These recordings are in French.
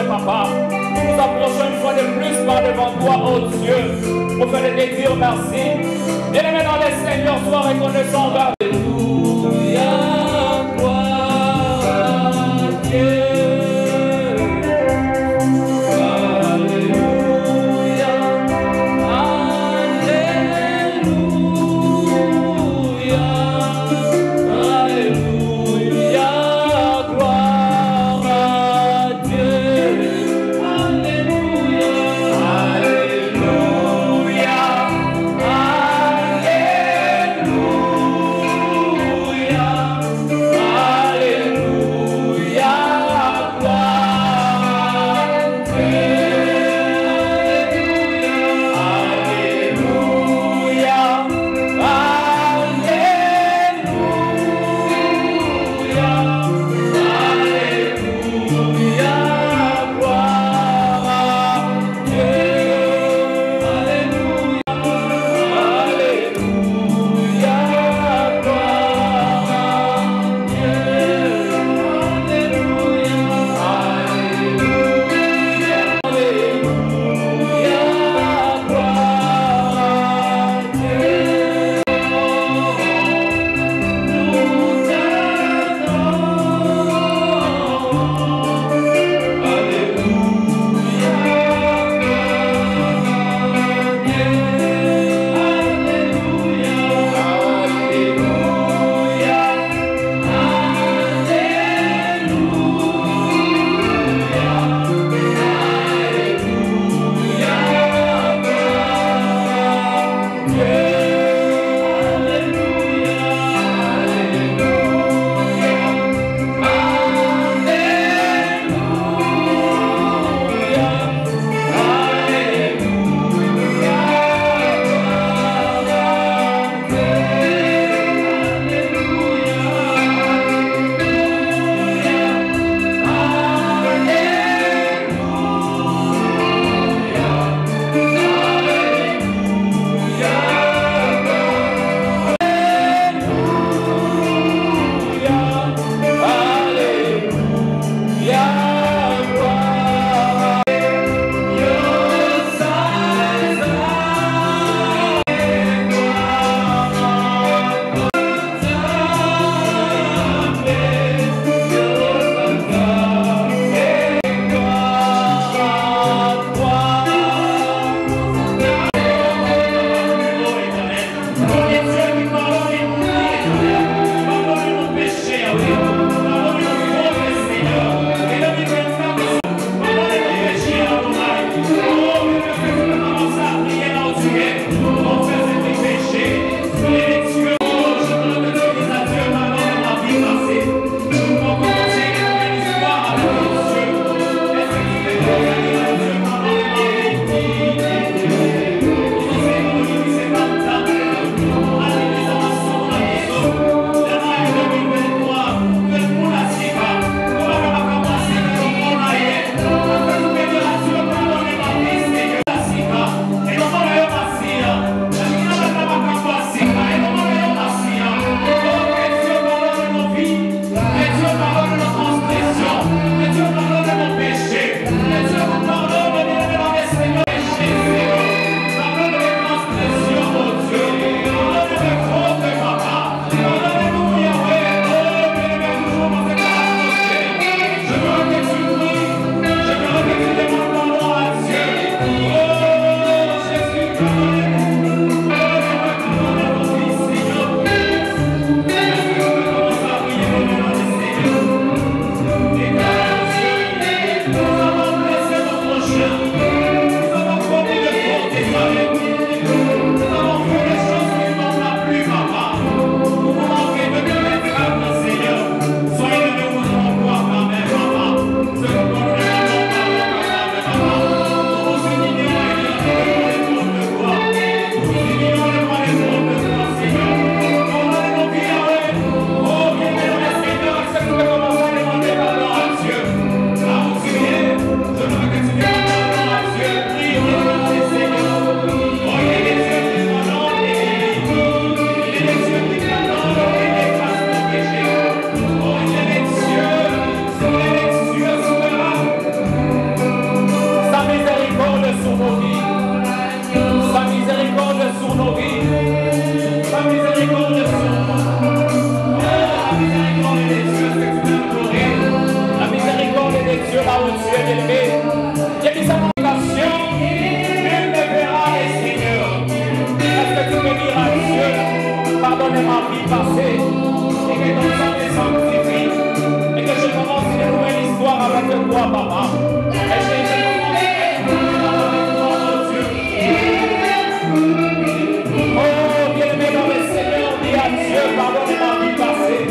Saint Papa. Nous nous approchons une fois de plus par devant toi, oh Dieu, pour faire te dire merci. Bien-aimés dans les Seigneurs, sois reconnaissant envers Alléluia, gloire à Dieu. Vie bien-aimé. J'ai mis sa vocation, nul ne verra les seigneurs. Est-ce que tu peux dire à Dieu, pardonne ma vie passée, et que ton sang est sanctifié, et que je commence une nouvelle histoire avec toi, papa. Et je oh, bien-aimé dans le Seigneur, dis à Dieu, pardonne ma vie passée.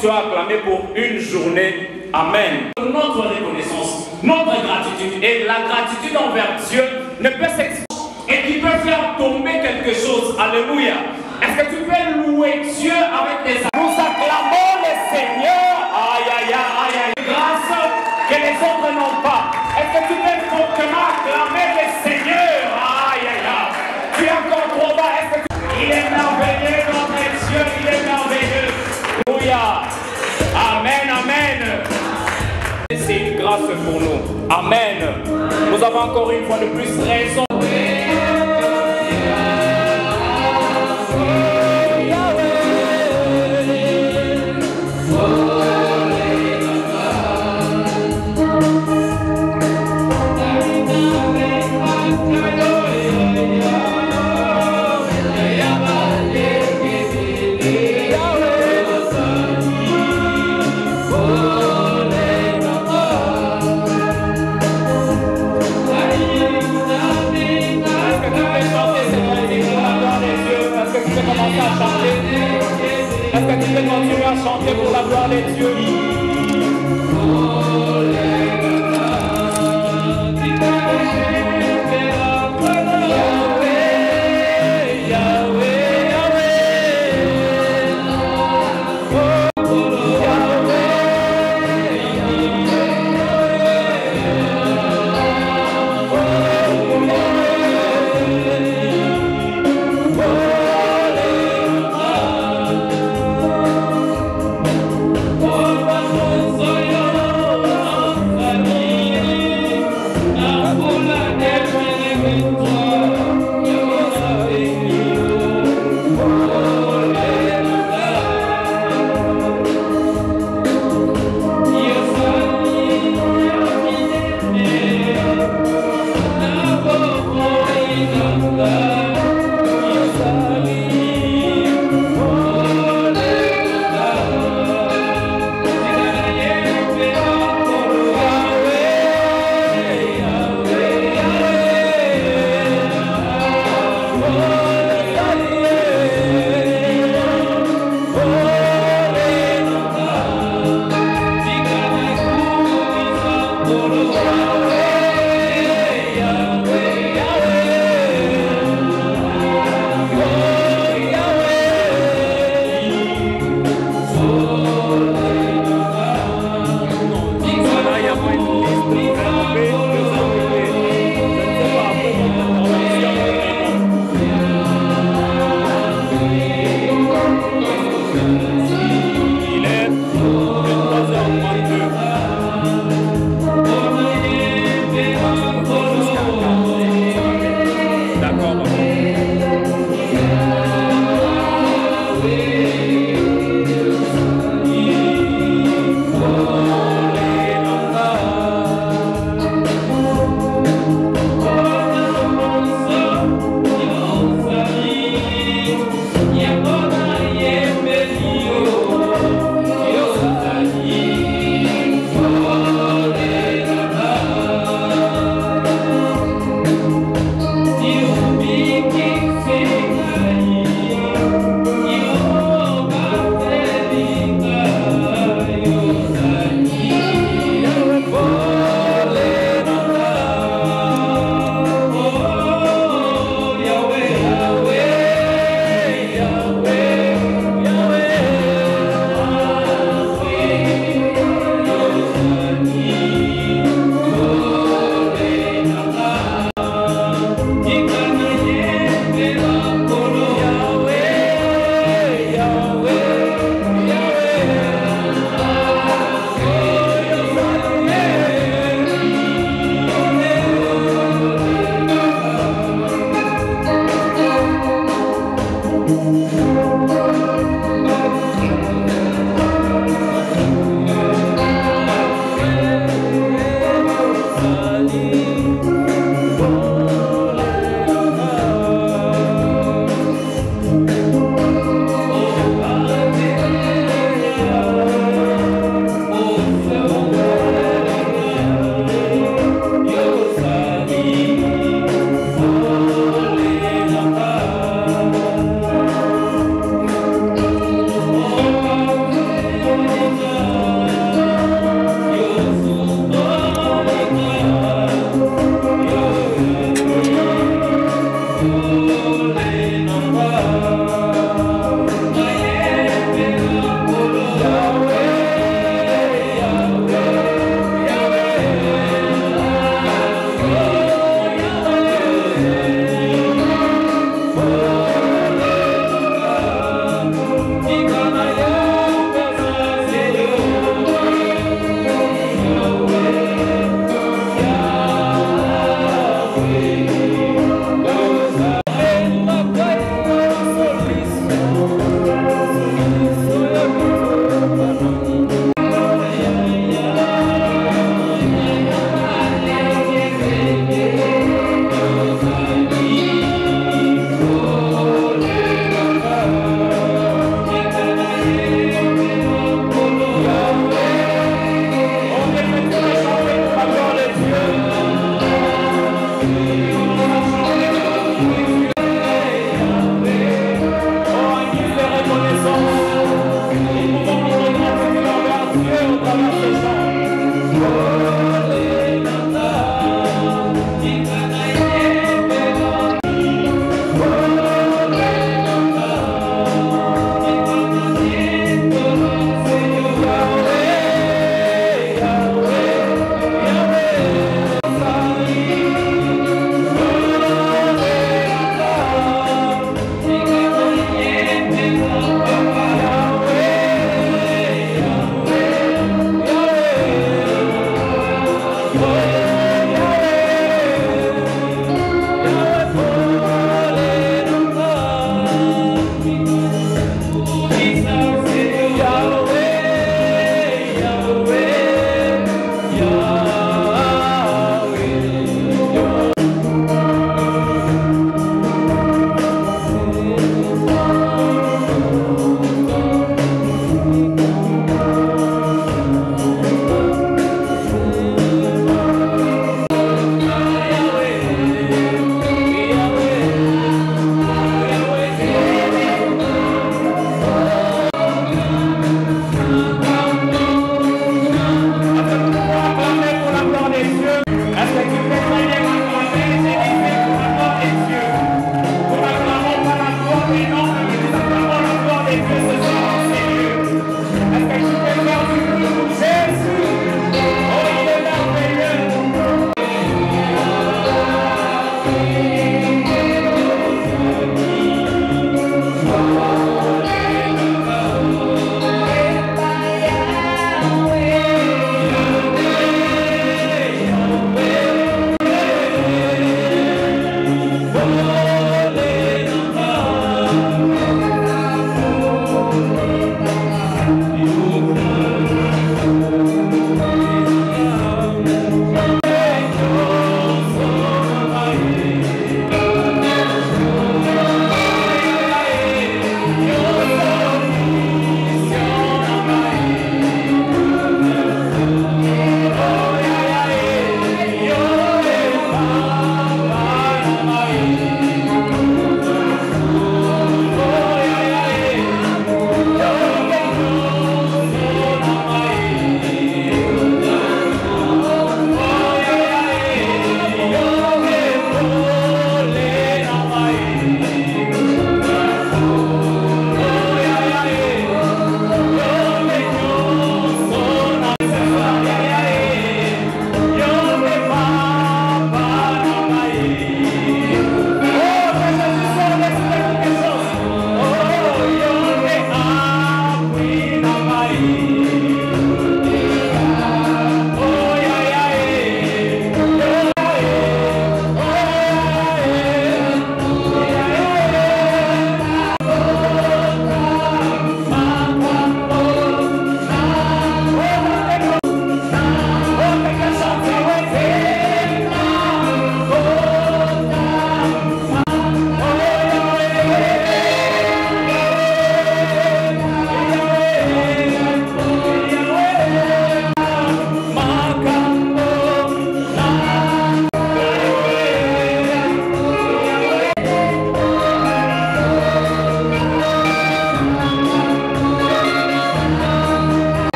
Tu as acclamé pour une journée. Amen. Notre reconnaissance, notre gratitude et la gratitude envers Dieu ne peut s'exprimer et qui peut faire tomber quelque chose. Alléluia. Est-ce que tu peux louer Dieu avec tes âmes? Nous acclamons le Seigneur. Aïe, aïe, aïe, aïe. Grâce que les autres n'ont pas. Est-ce que tu peux fortement acclamer le Seigneur? Aïe, aïe, aïe. Tu es encore trop bas. Est-ce que il est merveilleux, notre Dieu, il est merveilleux. Alléluia. Amen, amen. C'est une grâce pour nous. Amen. Nous avons encore une fois de plus raison. Est-ce que tu peux continuer à chanter pour la gloire des dieux? Oh,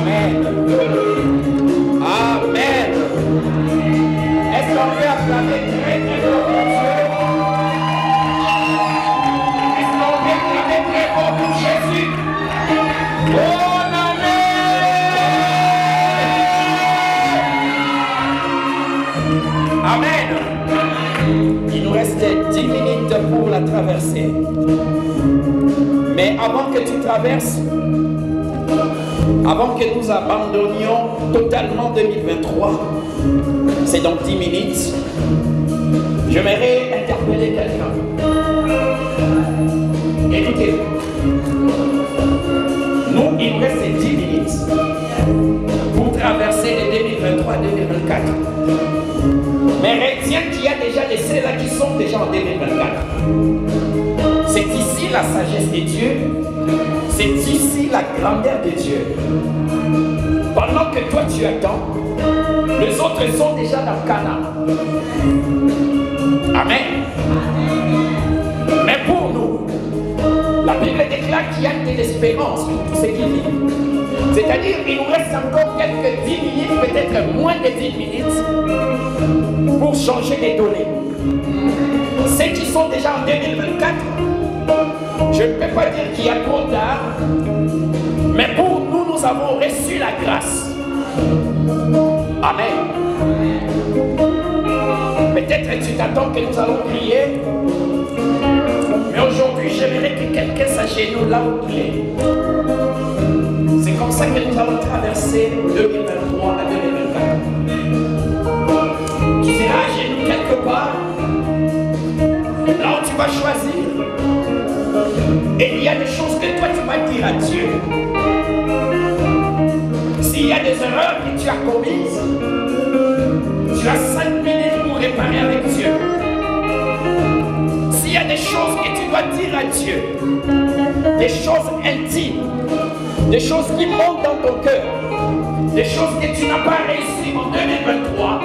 Amen. Amen. Est-ce qu'on lui a acclamé très très fort pour Dieu? Est-ce qu'on lui a acclamé très fort pour Jésus? Oh, amen. Amen. Il nous reste 10 minutes pour la traversée. Mais avant que tu traverses, avant que nous abandonnions totalement 2023, c'est dans 10 minutes, j'aimerais interpeller quelqu'un. Écoutez, nous, il nous reste 10 minutes pour traverser les 2023-2024. Mais retiens qu'il y a déjà des ceux-là qui sont déjà en 2024. C'est ici la sagesse de Dieu. C'est ici la grandeur de Dieu. Pendant que toi tu attends, les autres sont déjà dans Canaan. Amen. Mais pour nous, la Bible déclare qu'il y a de l'espérance pour tous ceux qui vivent. C'est-à-dire qu'il nous reste encore quelques 10 minutes, peut-être moins de 10 minutes, pour changer les données. Ceux qui sont déjà en 2024, je ne peux pas dire qu'il y a trop tard, mais pour nous, nous avons reçu la grâce. Amen. Peut-être tu t'attends que nous allons prier, mais aujourd'hui, j'aimerais que quelqu'un s'agenouille là où il est. C'est comme ça que nous allons traverser 2023 à 2024. Tu seras à genoux quelque part, là où tu vas choisir. Et il y a des choses que toi tu vas dire à Dieu. S'il y a des erreurs que tu as commises, tu as 5 minutes pour réparer avec Dieu. S'il y a des choses que tu dois dire à Dieu, des choses intimes, des choses qui montent dans ton cœur, des choses que tu n'as pas réussi en 2023,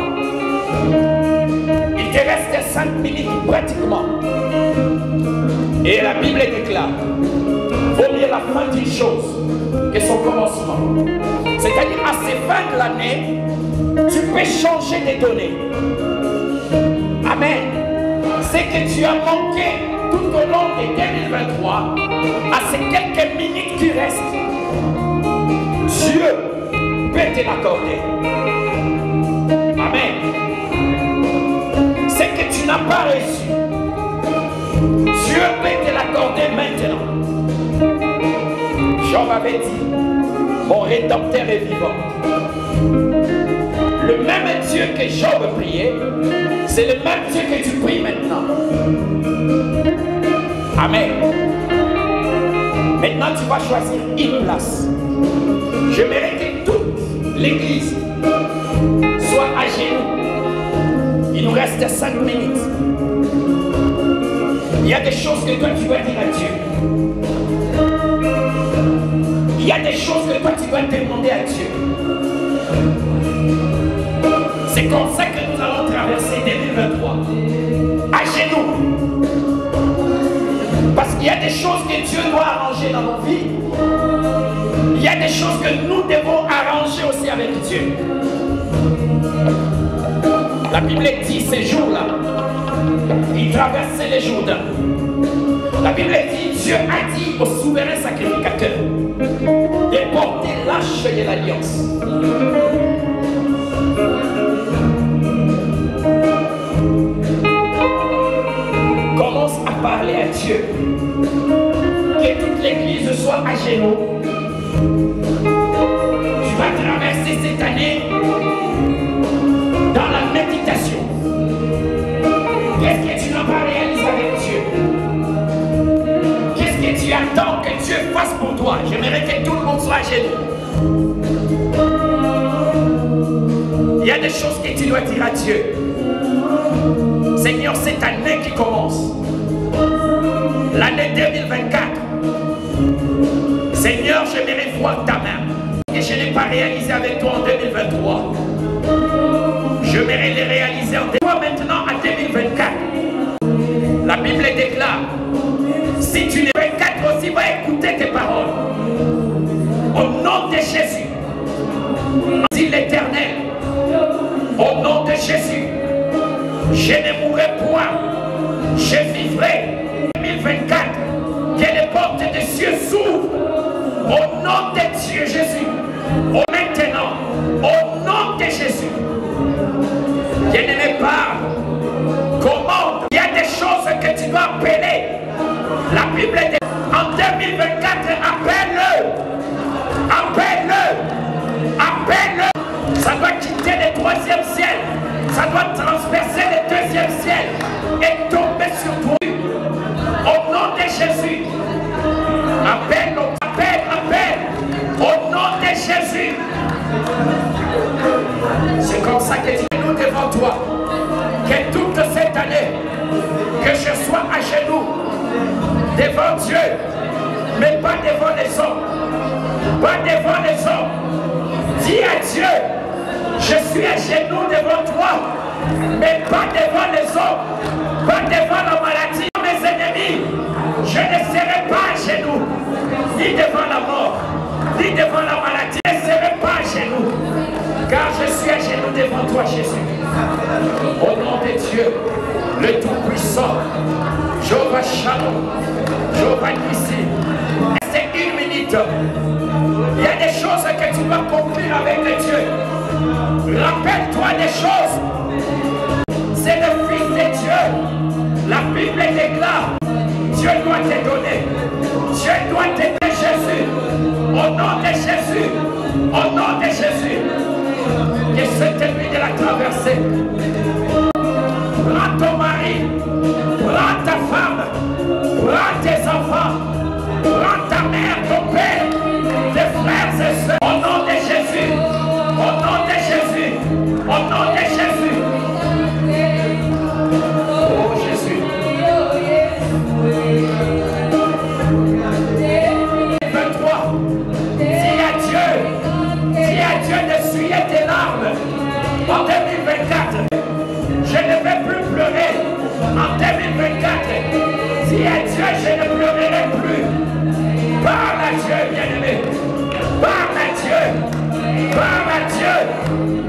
il te reste 5 minutes pratiquement. Et la Bible déclare, vaut mieux la fin d'une chose que son commencement. C'est-à-dire, à ces fins de l'année, tu peux changer des données. Amen. Ce que tu as manqué tout au long de 2023, à ces quelques minutes qui restent, Dieu peut te l'accorder. Amen. Ce que tu n'as pas reçu, Dieu peut te l'accorder maintenant. Job avait dit, mon Rédempteur est vivant. Le même Dieu que Job priait, c'est le même Dieu que tu pries maintenant. Amen. Maintenant, tu vas choisir une place. J'aimerais que toute l'église soit à genoux. Il nous reste 5 minutes. Il y a des choses que toi tu dois dire à Dieu. Il y a des choses que toi tu dois demander à Dieu. C'est comme ça que nous allons traverser 2023. À genoux. Parce qu'il y a des choses que Dieu doit arranger dans nos vies. Il y a des choses que nous devons arranger aussi avec Dieu. La Bible dit ces jours-là, il traversait les Jourdains. La Bible dit, Dieu a dit au souverain sacrificateur de porter l'arche de l'alliance. Commence à parler à Dieu. Que toute l'église soit à genoux. Tu vas traverser cette année dans la méditation. Qu'est-ce que tu n'as pas réalisé avec Dieu? Qu'est-ce que tu attends que Dieu fasse pour toi? J'aimerais que tout le monde soit à genoux. Il y a des choses que tu dois dire à Dieu. Seigneur, cette année qui commence, l'année 2024, Seigneur, j'aimerais voir ta main. Et je n'ai pas réalisé avec toi en 2023. J'aimerais les réaliser en toi maintenant en 2024. La Bible déclare, si tu les 24 aussi, va écouter tes paroles. Au nom de Jésus, C'est comme ça que nous devant toi. Que toute cette année, que je sois à genoux devant Dieu, mais pas devant les hommes. Pas devant les hommes. Dis à Dieu, je suis à genoux devant toi, mais pas devant les hommes, pas devant la maladie. Mes ennemis, je ne serai pas à genoux, ni devant la mort, ni devant la maladie. Je ne serai pas à genoux, car je suis à genoux devant toi, Jésus. Au nom de Dieu, le Tout-Puissant, Jéhovah Shalom, Jéhovah Nissi. C'est une minute. Il y a des choses que tu dois conclure avec Dieu. Rappelle-toi des choses. C'est le Fils de Dieu. La Bible déclare, Dieu doit te donner. Dieu doit te donner Jésus. Au nom de Jésus. Au nom de Jésus. Que cette nuit de la traversée. Prends ton mari. Prends ta femme. Prends tes enfants. Prends ta mère, ton père, tes frères et sœurs. Au nom de Jésus. Au nom de Jésus. Au nom de Jésus. Oh Jésus. Dis à Dieu d'essuyer tes larmes en 2024. Je ne vais plus pleurer en 2024. Dis à Dieu, je ne pleurerai plus. Parle à Dieu, bien-aimé. Parle à Dieu. Parle à Dieu.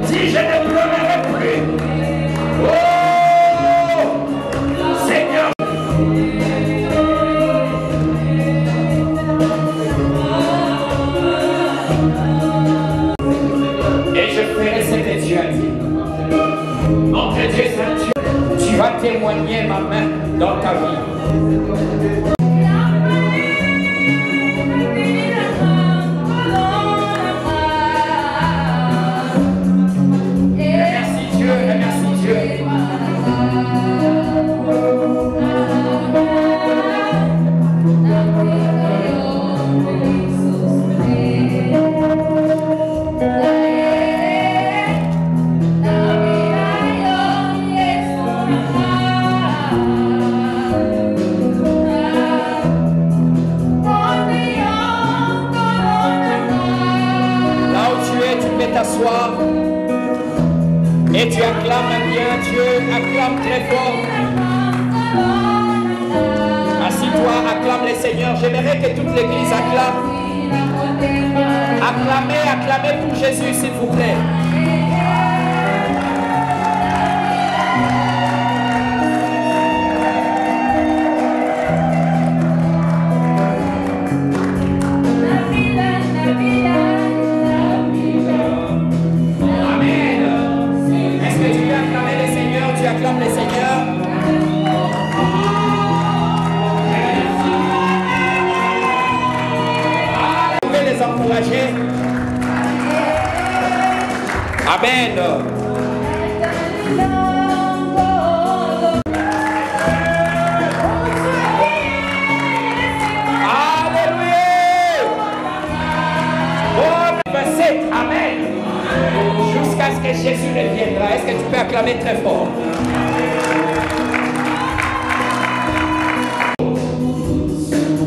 Dis, je ne pleurerai plus. Oh, Seigneur. Et je ferai ce que Dieu a dit. Notre Dieu Saint Dieu, tu vas témoigner ma main dans ta vie. Et tu acclames bien Dieu, acclame très fort. Assis-toi, acclame le Seigneur. J'aimerais que toute l'église acclame. Acclamez, acclamez pour Jésus, s'il vous plaît. Acclame le Seigneur. Vous pouvez les encourager. Amen. Alléluia. Oh, verset. Amen. Jusqu'à ce que Jésus reviendra. Est-ce que tu peux acclamer très fort?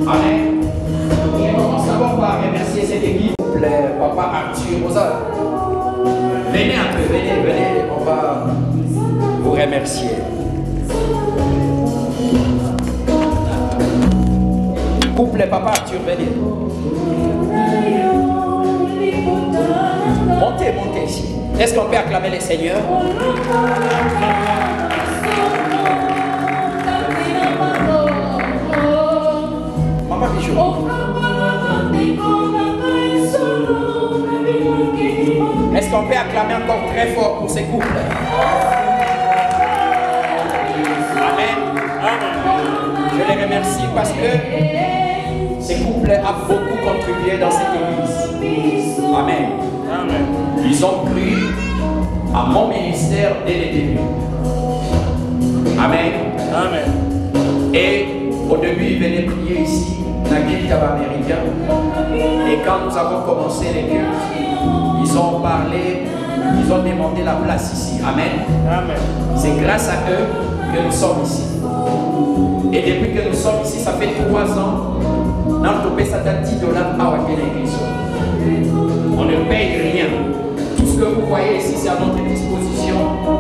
Amen. Je commence d'abord par remercier cette équipe. S'il vous plaît, Papa Arthur, Rosa. Venez un peu, venez. On va vous remercier. Couple, Papa Arthur, venez. Montez ici. Est-ce qu'on peut acclamer les seigneurs? Maman Bichou. Est-ce qu'on peut acclamer encore très fort pour ces couples? Amen. Je les remercie parce que ces couples ont beaucoup contribué dans cette église. Amen. Ils ont cru à mon ministère dès le début. Amen. Et au début, ils venaient prier ici. américain. Et quand nous avons commencé les cultes, ils ont parlé, ils ont demandé la place ici. Amen. Amen. C'est grâce à eux que nous sommes ici. Et depuis que nous sommes ici, ça fait 3 ans, notre pays ça donne $10 à l'église. On ne paye rien. Tout ce que vous voyez ici, c'est à notre disposition.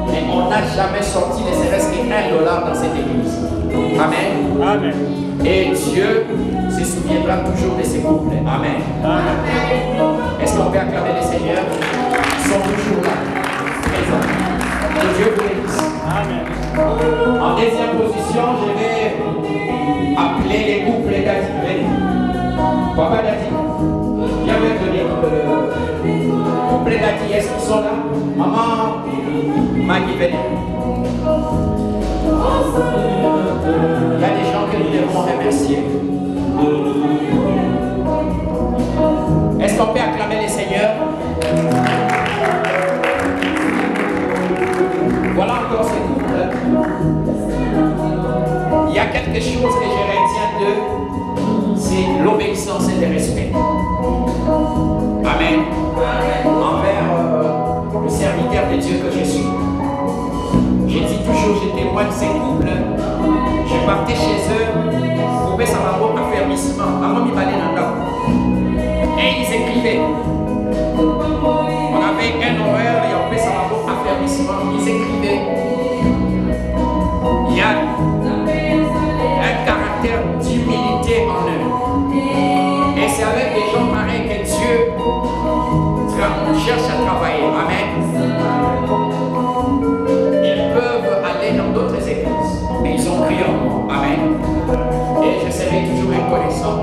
Mais on n'a jamais sorti ne serait-ce que $1 dans cette église. Amen. Amen. Et Dieu se souviendra toujours de ses couples. Amen. Amen. Est-ce qu'on peut acclamer les seigneurs? Ils sont toujours là, présents. Que Dieu vous bénisse. Amen. En deuxième position, je vais appeler les couples d'Adi. Venez. Papa d'Adi, viens venir. Couple d'Adi, est-ce qu'ils sont là? Maman, Maggie, venez. Il y a des gens que nous devons remercier. Est-ce qu'on peut acclamer les seigneurs? Voilà encore ces couples. Il y a quelque chose que je retiens d'eux, c'est l'obéissance et le respect. Amen. Envers le serviteur de Dieu que je suis. Je dis toujours, je témoigne ces couples. Je partais chez eux pour faire un affermissement. Et ils écrivaient. On avait un horaire et on fait ça un affermissement. Ils écrivaient. Il y a un caractère d'humilité en eux. Et c'est avec des gens pareils que Dieu cherche à travailler. Amen. Ils peuvent aller dans d'autres églises, mais ils ont cru en moi. Amen. Et je serai toujours reconnaissant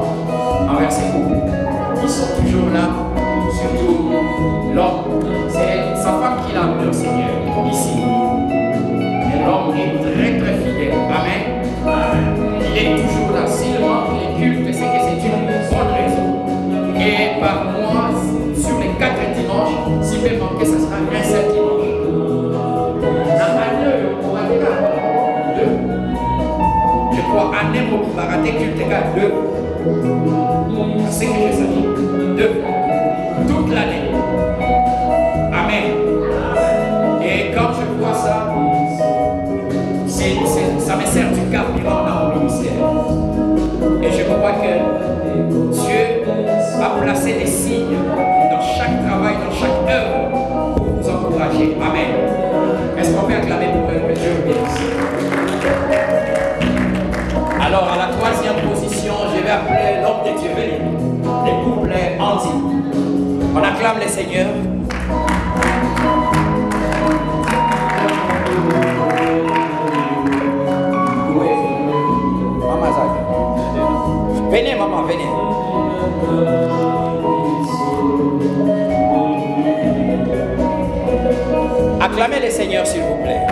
envers ces couples. Ils sont toujours là, surtout l'homme. C'est sa femme qui l'a amené au Seigneur, ici. Et l'homme est très très fidèle. Amen. Il est toujours là. S'il manque les cultes, c'est que c'est une bonne raison. Et par mois, sur les 4 dimanches, s'il peut manquer, ça sera un seul dimanche. Je crois à Nemo qui va rater culte à 2. C'est ce que je sais. 2. Toute l'année. Amen. Et quand je vois ça, ça me sert du carburant dans mon ministère. Et je crois que Dieu a placé des signes dans chaque travail, dans chaque œuvre pour vous encourager. Amen. Est-ce qu'on peut acclamer pour que Dieu bénisse? Alors, à la 3e position, je vais appeler l'homme de Dieu venu, les couples Andy. On acclame les seigneurs. Oui. Maman Zag. Venez, maman, venez. Acclamez les seigneurs, s'il vous plaît.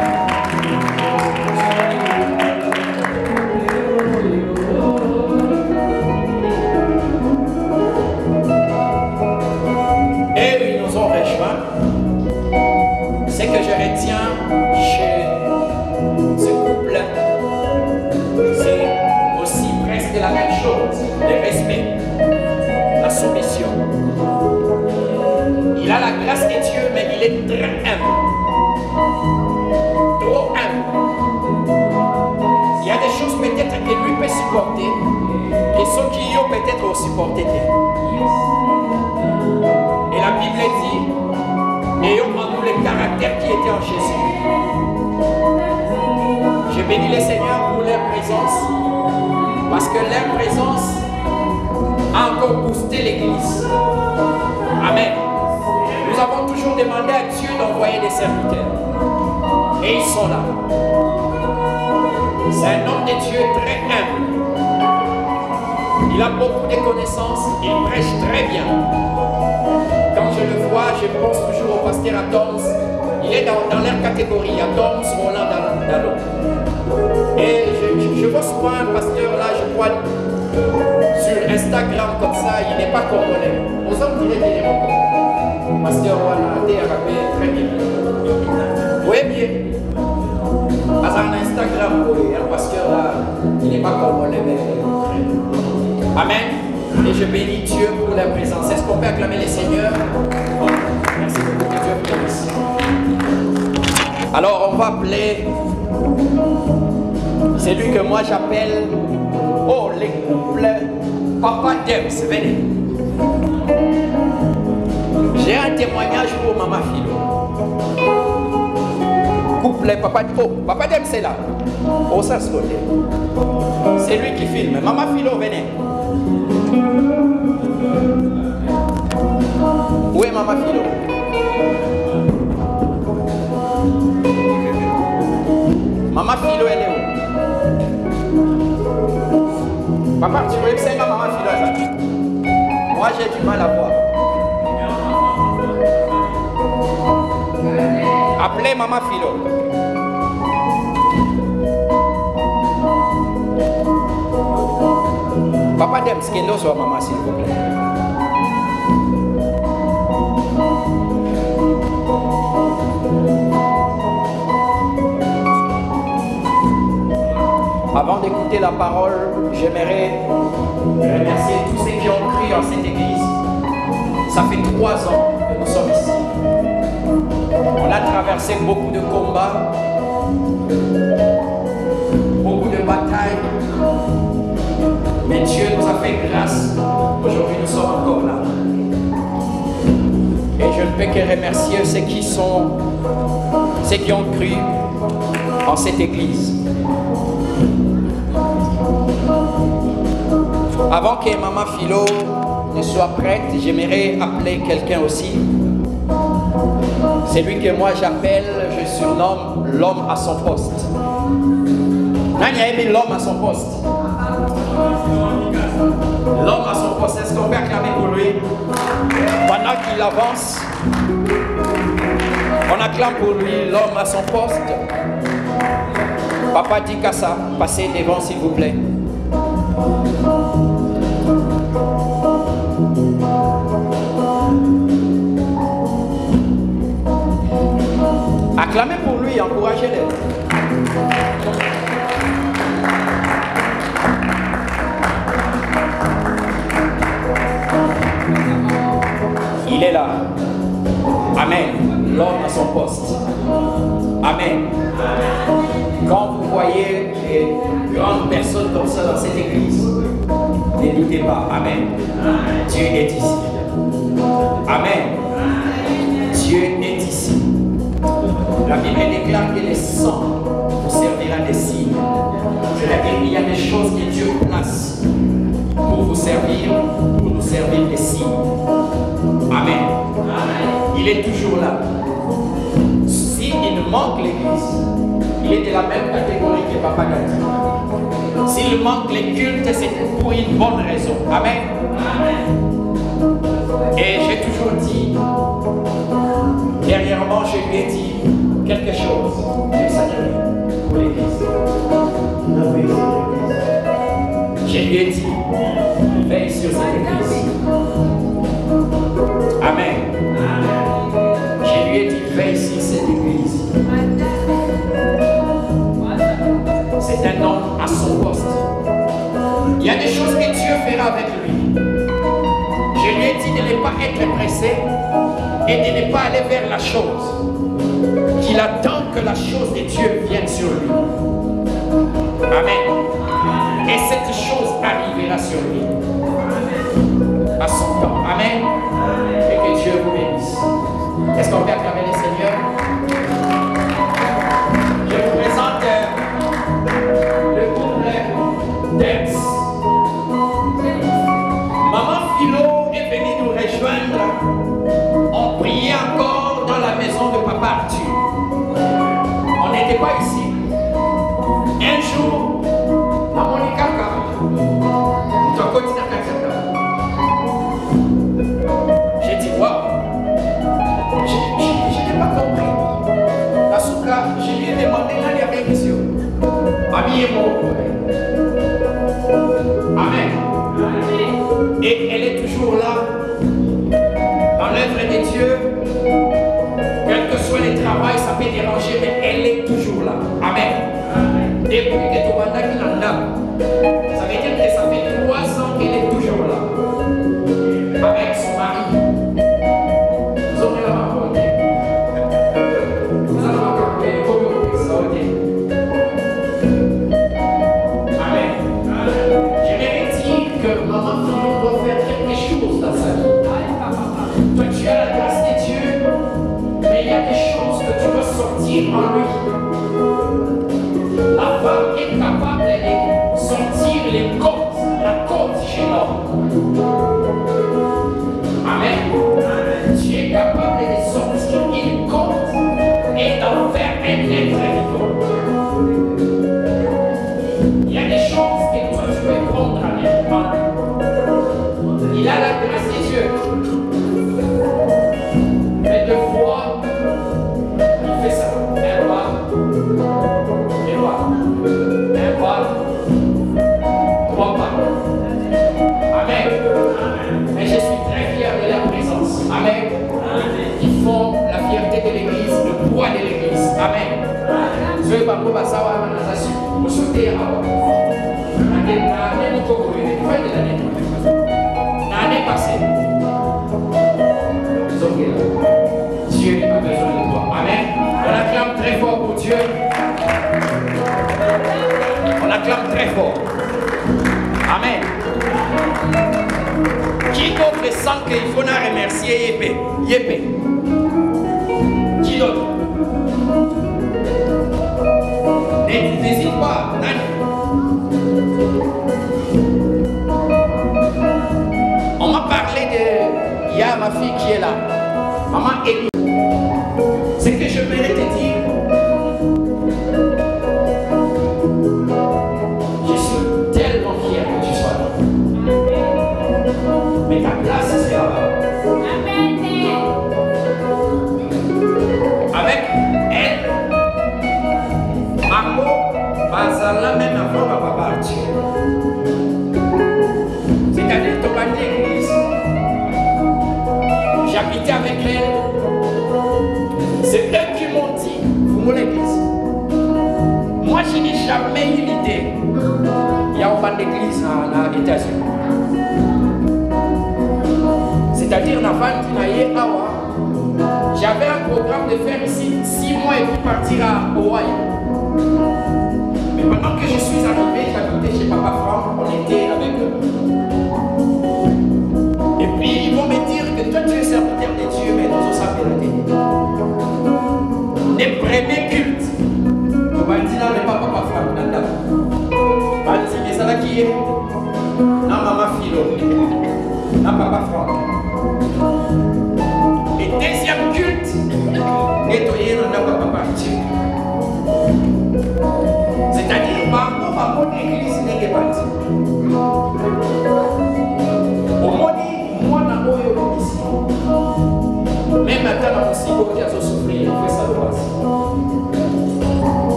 Et ils nous ont rejoints. Ce que je retiens chez ce couple, c'est aussi presque la même chose, le respect, la soumission. Il a la grâce de Dieu, mais il est très humble. Trop humble. Il y a des choses peut-être que lui peut supporter, et ceux qui ont peut-être supporté. Et la Bible dit, ayons en nous le caractère qui était en Jésus. Je bénis les seigneurs pour leur présence, parce que leur présence a encore boosté l'église. Amen. Nous avons toujours demandé à Dieu d'envoyer des serviteurs. Et ils sont là. C'est un homme de Dieu très humble. Il a beaucoup de connaissances. Il prêche très bien. Quand je le vois, je pense toujours au pasteur Adams. Il est dans leur catégorie. Adams, Roland Dallon. Et je vois souvent un pasteur là, je crois, sur Instagram comme ça. Il n'est pas congolais. Aux hommes diraient qu'il est congolais. Pasteur Roland a été très bien. Oui, bien. Parce qu'en Instagram, un pasteur là, il n'est pas congolais, mais Amen. Et je bénis Dieu pour la présence. Est-ce qu'on peut acclamer les seigneurs? Merci beaucoup, que Dieu vous bénisse. Alors on va appeler celui que moi j'appelle, oh, les couples Papa Dems, venez. J'ai un témoignage pour Maman Philo. Couple Papa, oh, Papa Dems c'est là. Oh, ça se côté. C'est lui qui filme. Maman Philo, venez. Où est Maman Philo? Maman Philo, elle est où? Papa, tu veux que c'est Maman Philo là? Moi, j'ai du mal à voir. Appelez Maman Philo. Papa Dems, Kendo soit maman, s'il vous plaît. Avant d'écouter la parole, j'aimerais remercier tous ceux qui ont cru en cette église. Ça fait 3 ans que nous sommes ici. On a traversé beaucoup de combats, beaucoup de batailles. Mais Dieu nous a fait grâce. Aujourd'hui, nous sommes encore là. Et je ne peux que remercier ceux qui ont cru en cette église. Avant que Maman Philo ne soit prête, j'aimerais appeler quelqu'un aussi. C'est lui que moi j'appelle, je surnomme l'homme à son poste. Nani a aimé l'homme à son poste? L'homme à son poste, est-ce qu'on peut acclamer pour lui? Pendant qu'il avance, on acclame pour lui l'homme à son poste. Papa dit qu'à ça, passez devant s'il vous plaît. Acclamez pour lui, encouragez-le. Il est là. Amen. L'homme à son poste. Amen. Quand vous voyez des grandes personnes comme ça dans cette église, ne doutez pas. Amen. Dieu est ici. Amen. Dieu est ici. La Bible déclare que les sangs vous servira des signes. C'est-à-dire qu'il y a des choses que Dieu place pour vous servir, pour nous servir des signes. Amen. Il est toujours là. S'il manque l'église, il est de la même catégorie que Papa Gati. S'il manque les cultes, c'est pour une bonne raison. Amen. Et j'ai toujours dit, dernièrement, je lui ai dit quelque chose. Je salue pour l'église. Je lui ai dit, veille sur cette église. Amen. Je lui ai dit, veille sur cette église. C'est un homme à son poste. Il y a des choses que Dieu fera avec lui. Je lui ai dit de ne pas être pressé et de ne pas aller vers la chose. Qu'il attend que la chose de Dieu vienne sur lui. Amen. Et cette chose arrivera sur lui. À son temps. Amen. Et que Dieu vous bénisse. Est-ce qu'on peut acclamer les seigneurs? Je vous présente le couple Dems. Maman Philo est venue nous rejoindre. On priait encore dans la maison de Papa Arthur. On n'était pas ici. Un jour, la Monica j'ai dit, waouh, je n'ai pas compris. La souka, je lui ai demandé dans les révisions. Habillez-moi. Amen. Et elle est toujours là, dans l'œuvre de Dieu. Quel que soit le travail, ça peut déranger, mais elle est toujours là. Amen. Depuis que tu vas ça veut dire que ça fait 3 ans qu'elle est toujours là. droit de l'église. Amen. Je vais pas vous passer à la nation. Vous souhaitez à l'année passée. Dieu n'a pas besoin de toi. Amen. On acclame très fort pour Dieu. On acclame très fort. Amen. Qui d'autre sent qu'il faut remercier Yépé? Yépé. Qui d'autre? N'hésite pas, Nani. On m'a parlé de... Il y a ma fille qui est là. Maman Élie. Ce que je voulais te dire, je suis tellement fier que tu sois là. Mais ta place, c'est là-bas. Avec elle, Marco, Bazala, même avant, va pas partir. C'est-à-dire, ton bande d'église, j'habitais avec elle. C'est eux qui m'ont dit, vous me l'église. Moi, je n'ai jamais eu l'idée. Il y a une bande d'église aux États-Unis. C'est-à-dire, j'avais un programme de faire ici 6 mois et puis partir à Hawaï. Mais pendant que je suis arrivé, j'habitais chez Papa Franck, on était avec eux. Et puis ils vont me dire que toi tu es serviteur de Dieu, mais nous sommes les premiers cultes. On va dire là, mais pas Papa Franck, Nanda. On va dire, mais ça là qui est non, Maman Philo, non, Papa Franck. Et deuxième culte, nettoyer dans notre papa partir. C'est-à-dire, par mon église n'est pas partie. Au moins, moi, dans mon ici, même maintenant, dans mon cibo qui a souffert, il fait ça de base.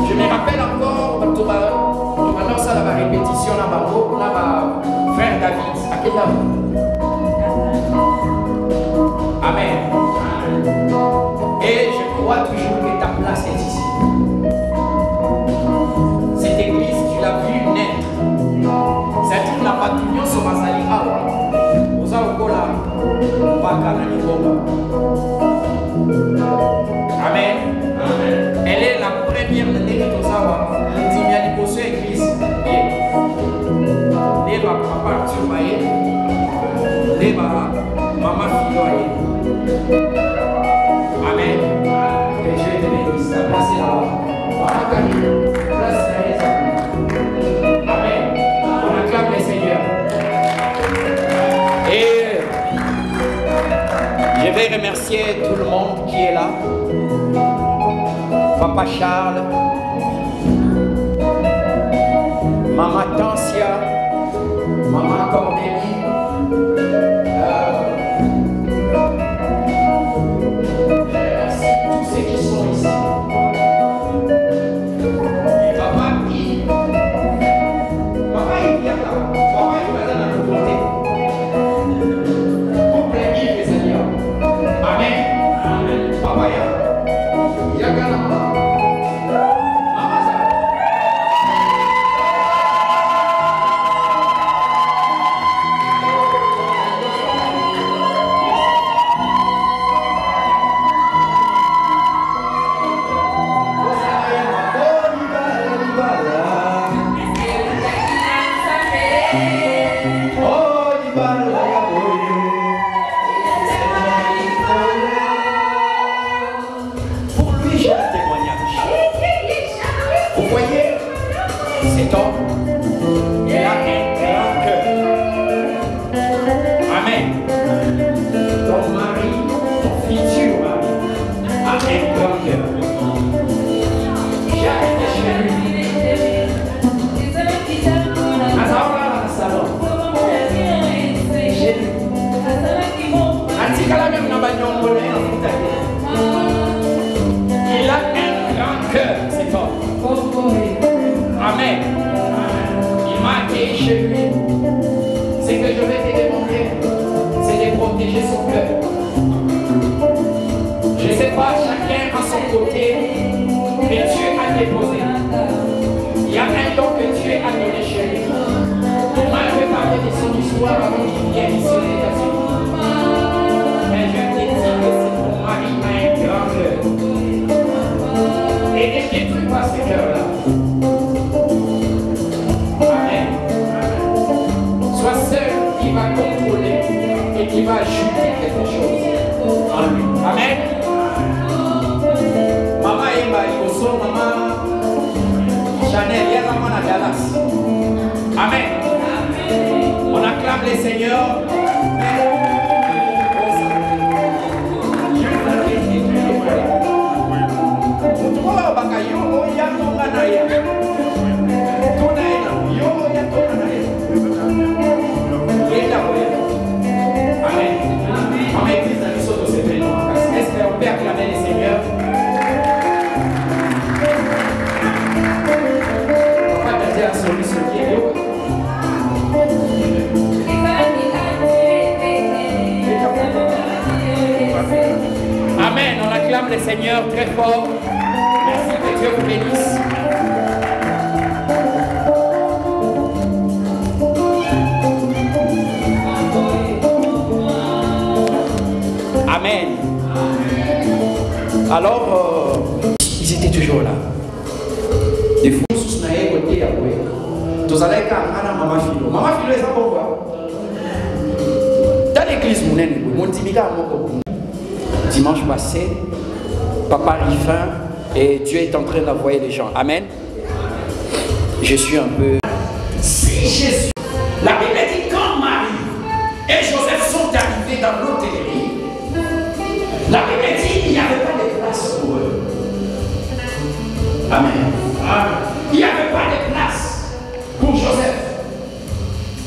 Je me rappelle encore, quand on a ça, la répétition, là, frère David, à quel âge? Amen. Et je crois toujours que ta place est ici. Cette église, tu l'as vue naître. C'est-à-dire la patrouille sur Mazali Awa. Vous avez encore là, Amen. Elle est la première de Tozawa. Elle dit, il y a des postes églises. Les papa, tu vas les maman fille. Amen. Que Dieu te bénisse. Ta place est là-bas. Place là. Amen. On acclame le Seigneur. Et je vais remercier tout le monde qui est là. Papa Charles, Maman Tancia, Maman Cordélie. Je Dallas. Amen. On acclame les seigneurs. Amen. On acclame les seigneurs très fort. Merci, que Dieu vous bénisse. Amen. Alors, ils étaient toujours là. Des fois, maman Philo est pourquoi? Dans l'église, dimanche passé, papa Rifin et Dieu est en train d'envoyer des gens. Amen. Je suis un peu... Si Jésus, la Bible dit quand Marie et Joseph sont arrivés dans l'hôtellerie, la Bible dit qu'il n'y avait pas de place pour eux. Amen. Il n'y avait pas de place pour Joseph.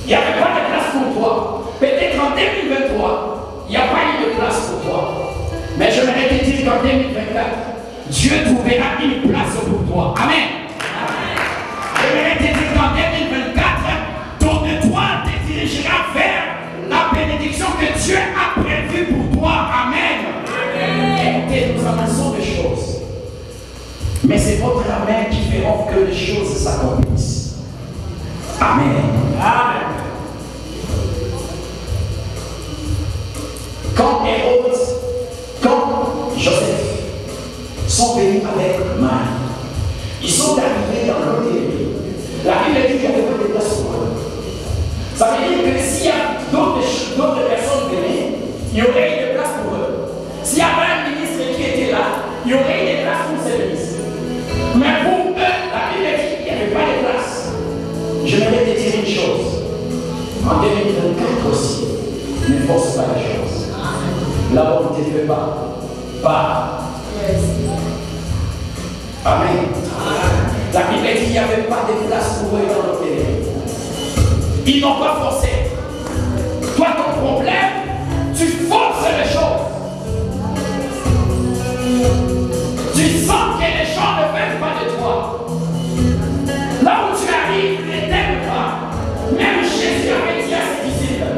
Il n'y avait pas de place pour toi. Peut-être en 2023, il n'y a pas eu de place pour toi. Mais je voudrais te dire qu'en 2024, Dieu trouvera une place pour toi. Amen. Je voudrais te dire qu'en 2024, ton étoile te dirigera vers la bénédiction que Dieu a prévue pour toi. Amen. Écoutez, nous avançons des choses. Mais c'est votre Amen qui fera que les choses s'accomplissent. Amen. Amen. Quand Hérode, quand Joseph sont venus avec Marie, ils sont arrivés dans l'hôtellerie. La Bible dit qu'il n'y avait pas de place pour eux. Ça veut dire que s'il y a d'autres personnes venues, il y aurait eu des places pour eux. S'il y avait un ministre qui était là, il y aurait eu des places pour ces ministres. Mais pour eux, la Bible dit qu'il n'y avait pas de place. Je voudrais te dire une chose. En 2024 aussi, ne force pas la chose. Là où on ne te fait pas. Amen. La Bible dit qu'il n'y avait pas de place pour eux dans l'hôtellerie. Ils n'ont pas forcé. Toi, ton problème, tu forces les choses. Tu sens que les gens ne veulent pas de toi. Là où tu arrives, ils ne t'aiment pas. Même Jésus avait dit à ses disciples,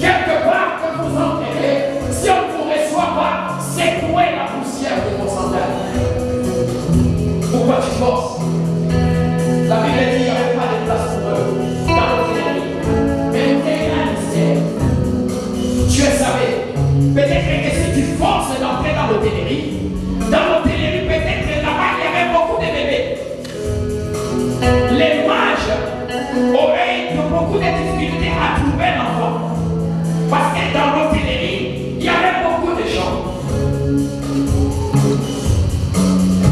quelque part que vous entrez, si on ne vous reçoit pas, secouez la poussière de vos sandales. Pourquoi tu forces? La Bible dit qu'il n'y avait pas de place pour eux dans l'hôtellerie. Mais c'est un mystère. Dieu savait. Peut-être que si tu forces d'entrer dans l'hôtellerie, peut-être là-bas il y avait beaucoup de bébés. Les mages auraient eu beaucoup de difficultés à trouver l'enfant. Parce que dans l'hôtellerie, il y avait beaucoup de gens.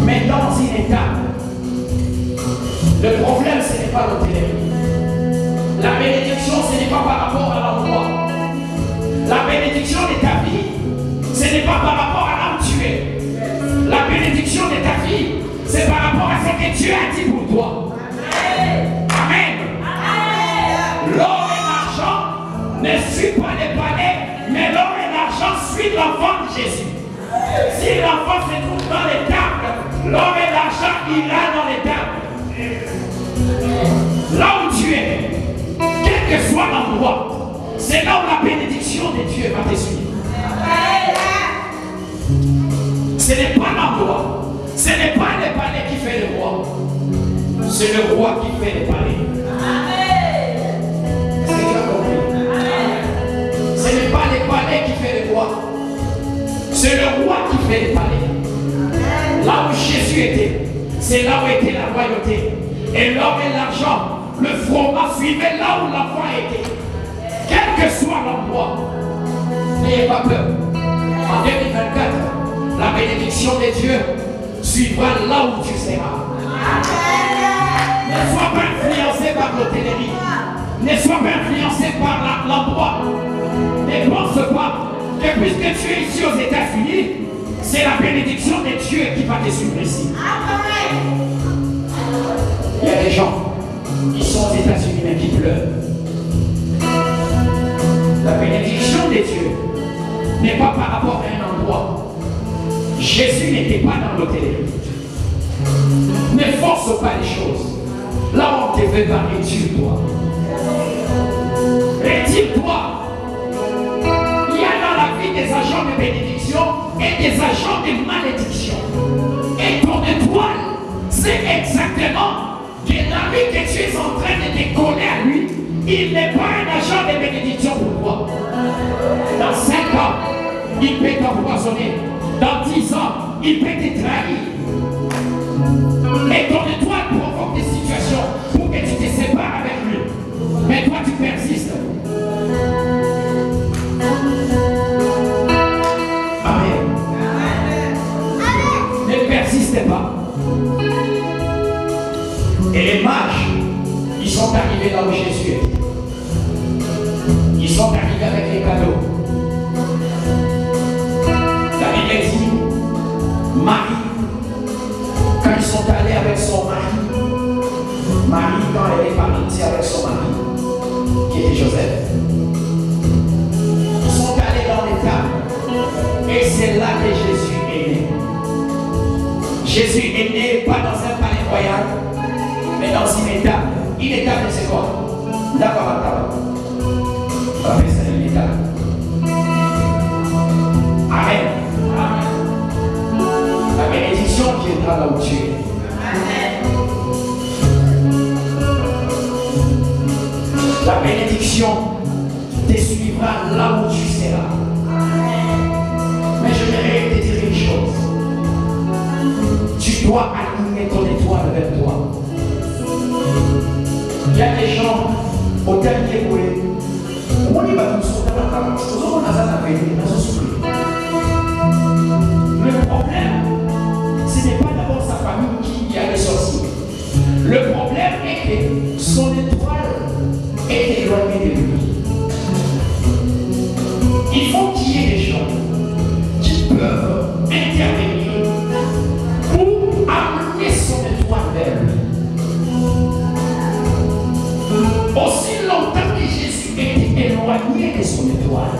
Mais dans une étape, le problème ce n'est pas l'hôtellerie. La bénédiction ce n'est pas par rapport à l'endroit. La bénédiction de ta vie, ce n'est pas par rapport à là où tu es. La bénédiction de ta vie, c'est par rapport à ce que Dieu a dit pour toi. Amen. L'or et l'argent ne suivent pas les palais, mais l'or et l'argent suivent l'enfant de Jésus. Si l'enfant se trouve dans les tables, l'or et l'argent ira dans les tables. Là où tu es, quel que soit l'endroit, c'est là où la bénédiction de Dieu va te suivre. Ce n'est pas l'endroit, ce n'est pas le palais qui fait le roi, c'est le roi qui fait le palais. Est-ce que tu as compris? Ce n'est pas le palais qui fait le roi, c'est le roi qui fait le palais. Là où Jésus était, c'est là où était la royauté. Et l'or et l'argent, le fromage suivait là où l'enfant était. Quel que soit l'endroit, n'ayez pas peur. En 2024, la bénédiction de Dieu suivra là où tu seras. Ne sois pas influencé par l'hôtellerie. Ne sois pas influencé par l'emploi. Ne pense pas que puisque tu es ici aux États-Unis, c'est la bénédiction de Dieu qui va te suivre ici. Il y a des gens qui sont aux États-Unis mais qui pleurent. La bénédiction de Dieu n'est pas par rapport à un endroit. Jésus n'était pas dans l'hôtellerie. Ne force pas les choses. Là où on te fait pas, retire-toi. Retire-toi. Il y a dans la vie des agents de bénédiction et des agents de malédiction. Et ton étoile, c'est exactement que l'ami que tu es en train de te coller à lui, il n'est pas un agent de bénédiction pour toi. Dans 5 ans, il peut t'empoisonner. Dans 10 ans, il peut te trahir. Et ton étoile provoque des situations pour que tu te sépares avec lui. Mais toi, tu persistes. Amen. Ne persistez pas. Et les mages, ils sont arrivés là où Jésus est. Ils sont arrivés avec les cadeaux. La Bible dit, Marie, quand ils sont allés avec son mari, Marie, quand elle est partie avec son mari, qui était Joseph, ils sont allés dans les tables. Et c'est là que Jésus est né. Jésus est né pas dans un palais royal, mais dans une étable. Une étable, c'est quoi? D'accord, d'accord. On appelle ça une étable. Amen. La bénédiction viendra là où tu es. La bénédiction te suivra là où tu seras. Mais je voudrais te dire une chose. Tu dois aligner ton étoile vers toi. Il y a des gens au dernier boulet. On y va tous sur la table. Le problème, ce n'est pas d'abord sa famille qui a les sorciers. Le problème est que son étoile est éloignée de lui. Il faut qu'il y ait des gens qui peuvent intervenir pour amener son étoile vers lui. Aussi longtemps que Jésus était éloigné de son étoile,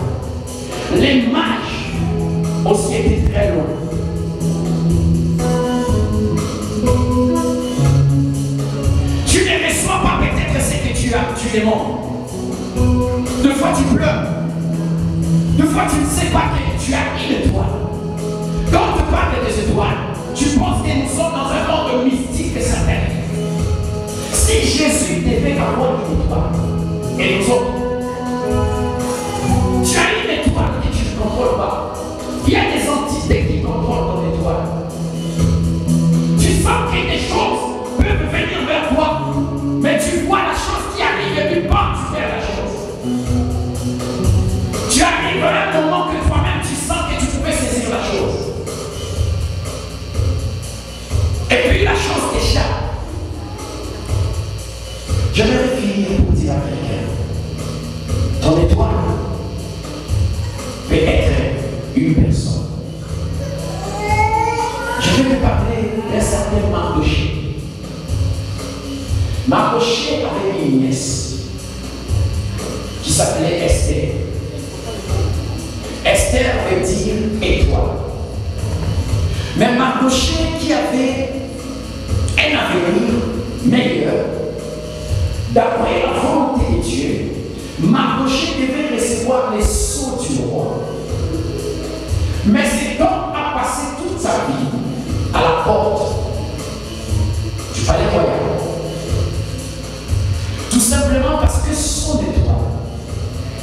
les mages aussi étaient très loin. Tu ne reçois pas peut-être ce que tu as, tu demandes. Deux fois tu pleures. Deux fois tu ne sais pas que tu as une étoile. Quand on te parle des étoiles, tu penses que nous sommes dans un monde mystique et certain. Si Jésus devait avoir une étoile, et nous autres, tu as une étoile que tu ne contrôles pas. Il y a des entités qui contrôlent ton étoile. Tu sens que des choses peuvent venir vers toi, mais tu vois la chose qui arrive et tu penses faire la chose. Tu arrives à un moment que toi-même tu sens que tu pouvais saisir la chose. Et puis la chose t'échappe. J'aimerais finir pour dire à quelqu'un, ton étoile peut être une personne. Je vais te parler d'un certain Mardoché. Mardoché avait une nièce qui s'appelait Esther. Esther veut dire étoile. Mais Mardoché qui avait un avenir meilleur, d'après la volonté de Dieu, Mardoché devait recevoir les sceaux du roi. Mais cet homme a passé toute sa vie à la porte du palais royal. Tout simplement parce que son étoile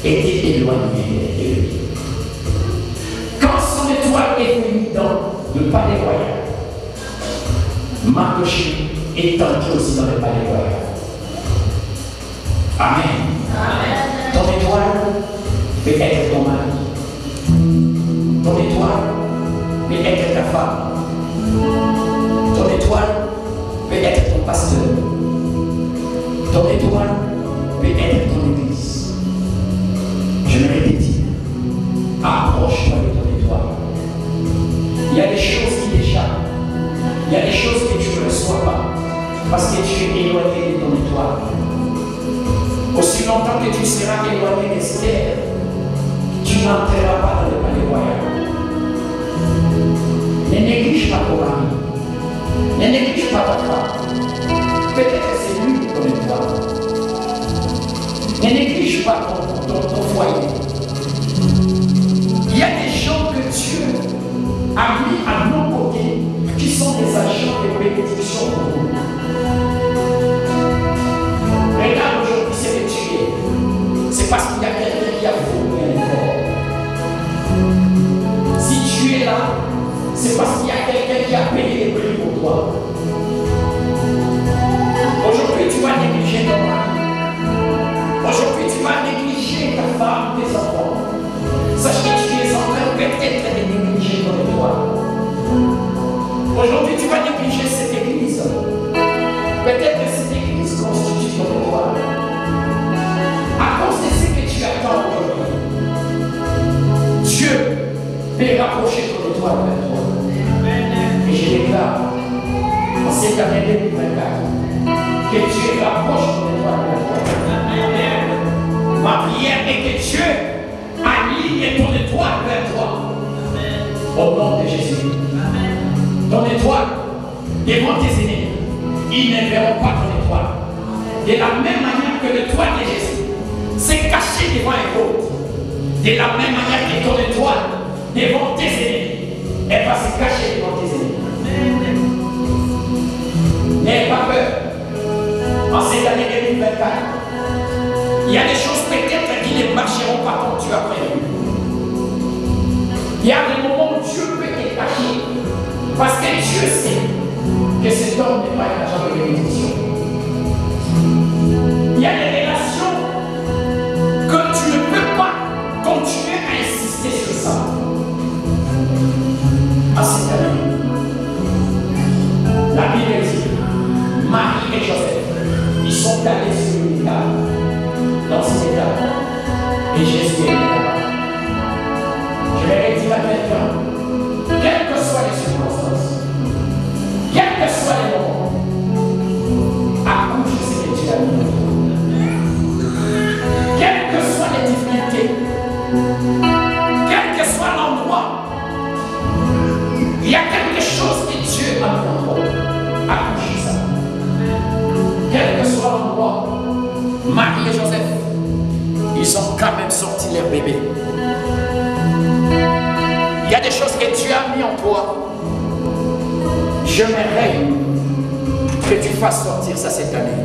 était éloignée de lui. Quand son étoile est venue dans le palais royal, Mardoché est entré aussi dans le palais royal. Amen. Amen. Ton étoile peut être ton mari. Ton étoile peut être ta femme. Ton étoile peut être ton pasteur. Ton étoile peut être ton église. Je me répète, approche-toi de ton étoile. Il y a des choses qui échappent. Il y a des choses que tu ne reçois pas parce que tu es éloigné de ton étoile. Aussi longtemps que tu seras éloigné d'Esther, tu n'entreras pas dans le palais royal. Ne néglige pas ton mari. Ne néglige pas ta femme. Peut-être que c'est lui ton étoile. Ne néglige pas ton foyer. Il y a des gens que Dieu a mis à nos côtés qui sont des agents de bénédiction pour nous. Regarde aujourd'hui ce que tu es. C'est parce qu'il y a quelqu'un qui a fourni un effort. Si tu es là, c'est parce qu'il y a quelqu'un qui a payé les prix pour toi. Aujourd'hui, tu vas négliger ton mari. Aujourd'hui, tu vas négliger ta femme, tes enfants. Sache que tu es en train peut-être de négliger ton étoile. Aujourd'hui, tu vas négliger cette église. Peut-être que cette église constitue ton étoile. À cause de ce que tu attends aujourd'hui, Dieu peut rapprocher ton étoile vers toi. Et je déclare, en cette année 2024, que Dieu rapproche ton étoile vers toi. Ma prière est que Dieu aligne ton étoile vers toi. Au nom de Jésus. Ton étoile, devant tes ennemis, ils ne verront pas ton étoile. De la même manière que l'étoile de Jésus s'est cachée devant un autre, de la même manière que ton étoile, devant tes ennemis, elle va se cacher devant tes ennemis. N'aie pas peur. En cette année 2024, il y a des choses peut-être qui ne marcheront pas comme tu as prévu. Il y a des moments où Dieu peut te cacher. Parce que Dieu sait que cet homme n'est pas un agent de bénédiction. Il y a des relations que tu ne peux pas continuer à insister sur ça. À cette année, la Bible dit, Marie et Joseph, ils sont allés sur une étape, dans cette étape, et Jésus est là-bas. Je vais dire à quelqu'un, quelles que soient les circonstances, quels que soient les moments, accouche ce que tu as mis. Quelles que soient les difficultés, quel que soit l'endroit, il y a quelque chose que Dieu a mis en toi. Accouche ça. Quel que soit l'endroit, Marie et Joseph, ils ont quand même sorti leur bébé. Il y a des choses que Dieu a mis en toi. J'aimerais que tu fasses sortir ça cette année.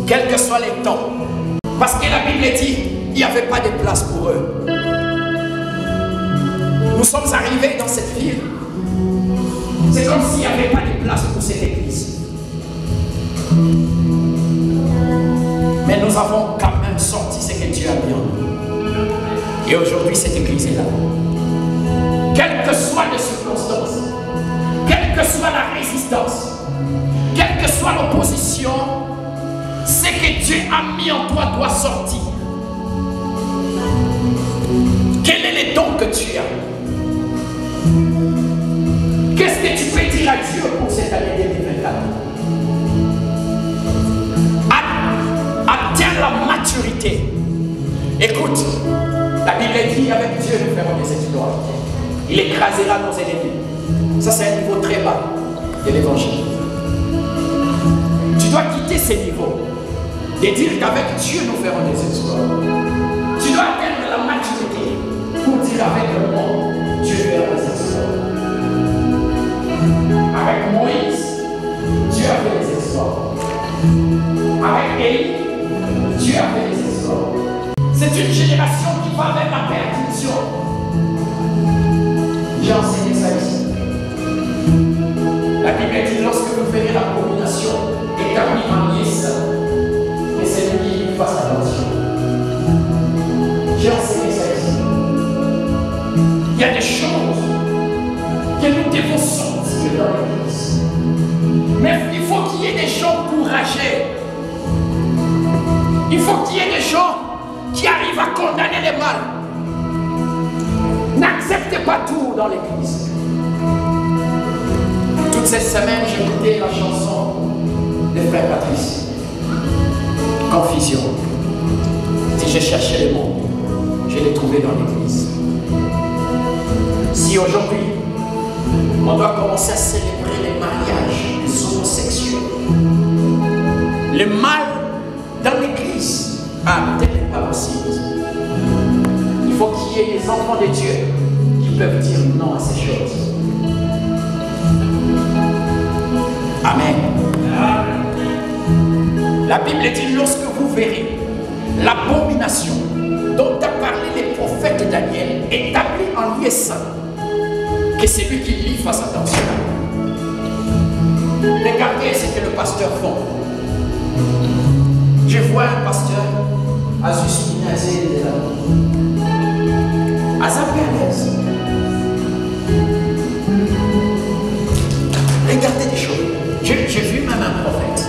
Quels que soient les temps. Parce que la Bible dit, il n'y avait pas de place pour eux. Nous sommes arrivés dans cette ville. C'est comme s'il n'y avait pas de place pour cette église. Mais nous avons quand même sorti ce que Dieu a mis en nous. Et aujourd'hui, cette église est là. Quelles que soient les circonstances, quelle que soit la résistance, quelle que soit l'opposition, ce que Dieu a mis en toi doit sortir. Quel est le don que tu as? Qu'est-ce que tu peux dire à Dieu pour cette année 2024? Atteins la maturité. Écoute, la Bible dit avec Dieu nous ferons des exploits. Il écrasera nos ennemis. Ça, c'est un niveau très bas de l'évangile. Tu dois quitter ces niveaux et dire qu'avec Dieu nous ferons des exploits. Tu dois atteindre la maturité pour dire avec le monde, Dieu fera des exploits. Avec Moïse, Dieu a fait des exploits. Avec Élie, Dieu a fait des exploits. C'est une génération qui va vers la perdition. J'ai enseigné ça ici. La Bible dit lorsque vous ferez la combination établie en liesse, et c'est lui qui fasse attention. J'ai enseigné ça ici. Il y a des choses que nous devons sortir dans l'église. Mais il faut qu'il y ait des gens courageux Il faut qu'il y ait des gens qui arrivent à condamner les mal. N'acceptez pas tout dans l'église. Toute cette semaine, j'ai écouté la chanson de Frère Patrice. Confusion. Si je cherchais les mots, je les trouvais dans l'église. Si aujourd'hui, on doit commencer à célébrer les mariages des homosexuels, le mal dans l'église, peut-être pas possible. Il faut qu'il y ait des enfants de Dieu qui peuvent dire non à ces choses. Amen. La Bible dit, lorsque vous verrez l'abomination dont a parlé les prophètes Daniel, établi en lieu saint, que c'est lui qui lit fasse attention. Regardez ce que le pasteur fait. Je vois un pasteur, Azus Minazé, il est là. Azapérez. Regardez des choses. J'ai vu même un prophète.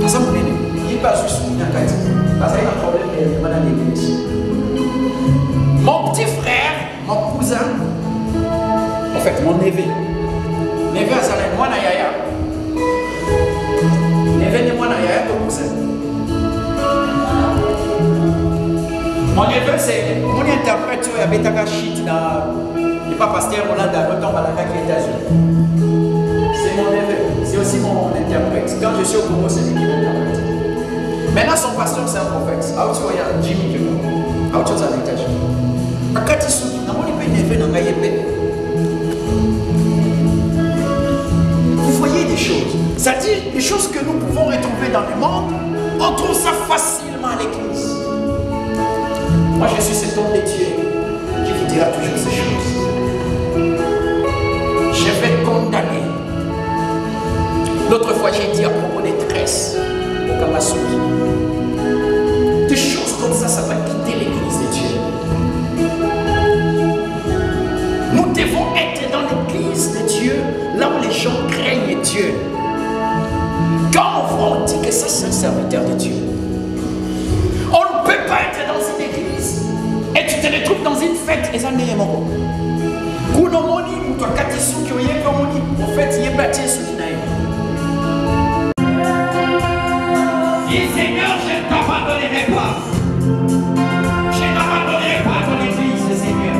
Il n'est pas juste Minazé. Parce qu'il y a un problème de l'église. Mon petit frère, mon cousin, en fait, mon neveu. Neveu Azalé, moi na yaya. Neveu de moi na yaya, ton cousin. Mon neveu, c'est mon interprète sur Betaka Shit dans le pas pasteur Hollanda, l'autre Balaka qui est États-Unis. C'est mon neveu, c'est aussi mon interprète. Quand je suis au Congo, c'est lui qui m'interprète. Maintenant, son pasteur, c'est un prophète. Ah, tu vois, il y a Jimmy qui est là. Ah, tu vois, c'est un étage. Akati Soudi, dans mon neveu, dans ma yébé. Vous voyez des choses. C'est-à-dire, des choses que nous pouvons retrouver dans le monde, on trouve ça facilement à l'église. Moi, je suis cet homme de Dieu qui vous dira toujours ces choses. Je vais condamner. L'autre fois, j'ai dit à propos des tresses au Kamasuki. Des choses comme ça va quitter l'église de Dieu. Nous devons être dans l'église de Dieu, là où les gens craignent Dieu. Quand on dit que ça, c'est un serviteur de Dieu. On ne peut pas être dans une église et tu te retrouves dans une fête et ça n'est pas bon. Kounomoni, ou toi, Katisu, qui est comme on dit, en fait, il est bâti sous une aïe. Et Seigneur, je ne t'abandonnerai pas. Je n'abandonnerai pas ton église, Seigneur.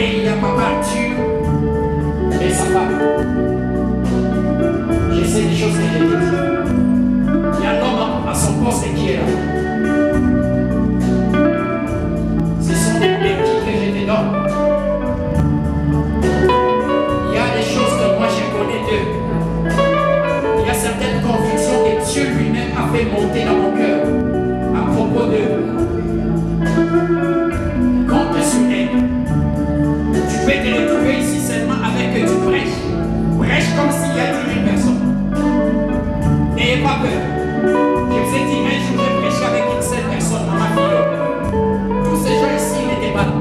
Et il y a papa Arthur et sa femme. Je sais des choses que j'ai dites. Il y a un homme à son poste qui est là. Ce sont des béquilles que je te donne. Il y a des choses que moi je connais d'eux. Il y a certaines convictions que Dieu lui-même a fait monter dans mon cœur à propos d'eux. Compte sur elle. Tu peux te retrouver ici seulement avec que tu prêches. Prêche comme s'il y a 10 000 personnes. N'ayez pas peur. Je vous ai dit un jour, je prêchais avec une seule personne, Maman Philo. Tous ces gens ici n'étaient pas là.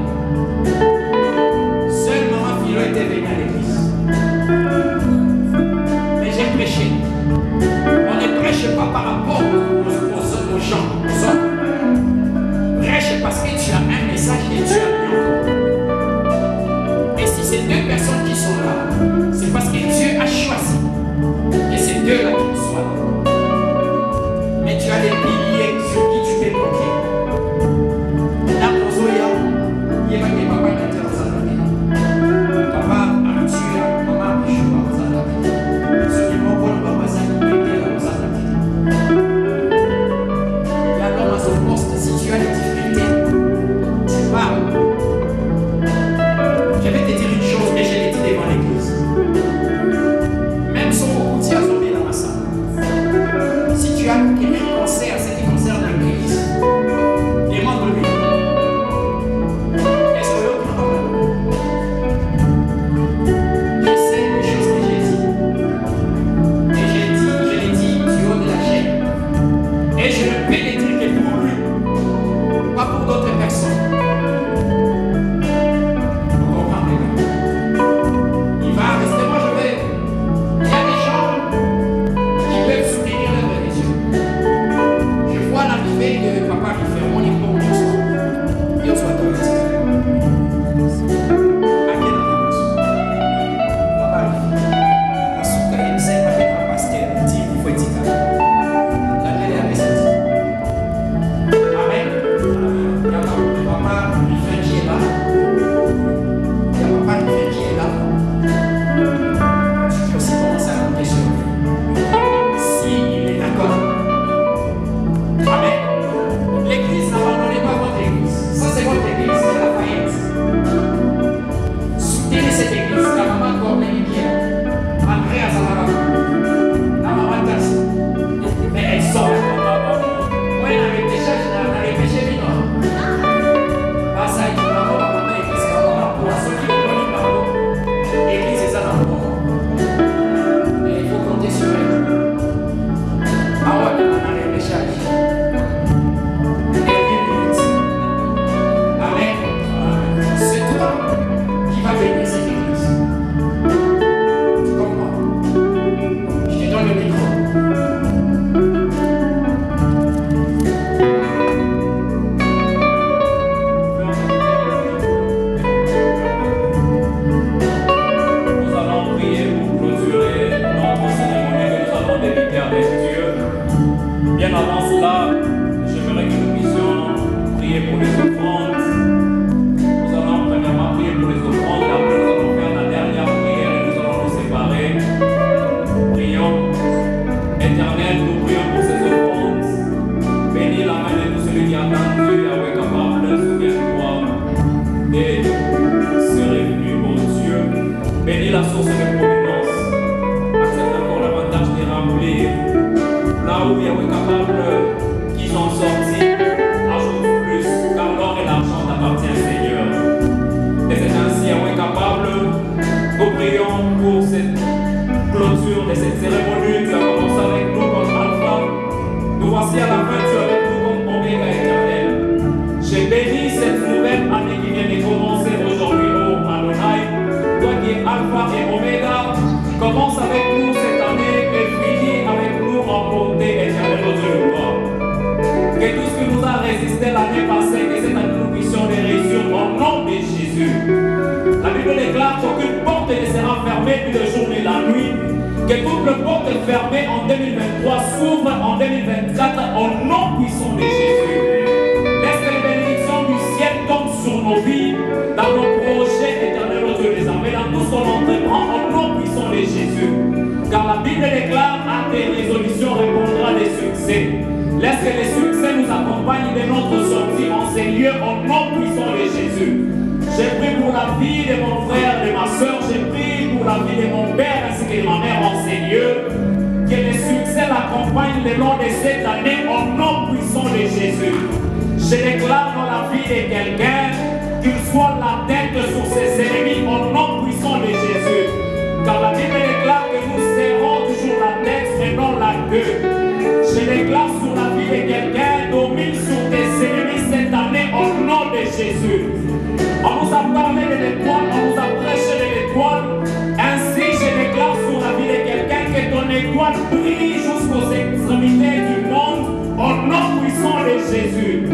Seul Maman Philo était venu à l'église. Mais j'ai prêché. On ne prêche pas par rapport aux gens, aux hommes. Prêche parce que tu as un message que tu as mis encore. Et si c'est deux personnes qui sont là, c'est parce que Dieu a choisi que ces deux-là qui soient là. Mais tu as des piliers sur qui tu peux compter. Là, il y a des papas qui étaient dans papa Arthur, maman Pichou, ceux qui m'ont connu, papa Zaki, qui étaient dans il y a l'homme à son poste, si tu as des difficultés, tu parles. Je vais te dire une chose, mais je l'ai dit devant l'église. Même son routier a tombé dans ma salle. Si tu as quelque concert, ce qui concerne l'église, demande-lui. Est-ce que l'autre parle? Je sais les choses que j'ai dit. Et je l'ai dit du haut de la chaîne. Et je ne peux les dire que pour lui, pas pour d'autres personnes. Vous comprenez? Il va rester, moi je vais. Il y a des gens qui peuvent soutenir l'œuvre de Dieu. Je vois l'arrivée de papa qui fait mon époux au soir. Il soit dans le Commence avec nous cette année et finis avec nous en bonté éternelle au Dieu de gloire. Que tout ce qui nous a résisté l'année passée, que cette année nous puissions les réussir au nom de Jésus. La Bible déclare qu'aucune porte ne sera fermée ni le jour ni la nuit. Que toute porte fermée en 2023 s'ouvre en 2024 au nom puissant de Jésus. Laisse que les bénédictions du ciel tombent sur nos vies, dans nos projets éternels. de Jésus. Car la Bible déclare à tes résolutions répondra des succès. Laisse que les succès nous accompagnent de notre sortie en ces lieux au nom puissant de Jésus. J'ai prié pour la vie de mon frère, de ma soeur, j'ai prié pour la vie de mon père ainsi que de ma mère en ces lieux. Que les succès l'accompagnent le long de cette année au nom puissant de Jésus. Je déclare dans la vie de quelqu'un qu'il soit la tête sur ses ennemis au nom puissant de Jésus. Car la Bible déclare que nous serons toujours la tête et non la queue. Je déclare sur la vie de quelqu'un domine sur tes ennemis cette année au nom de Jésus. On nous a parlé de l'étoile, on nous a prêché de l'étoile. Ainsi, je déclare sur la vie de quelqu'un que ton étoile brille jusqu'aux extrémités du monde au nom puissant de Jésus.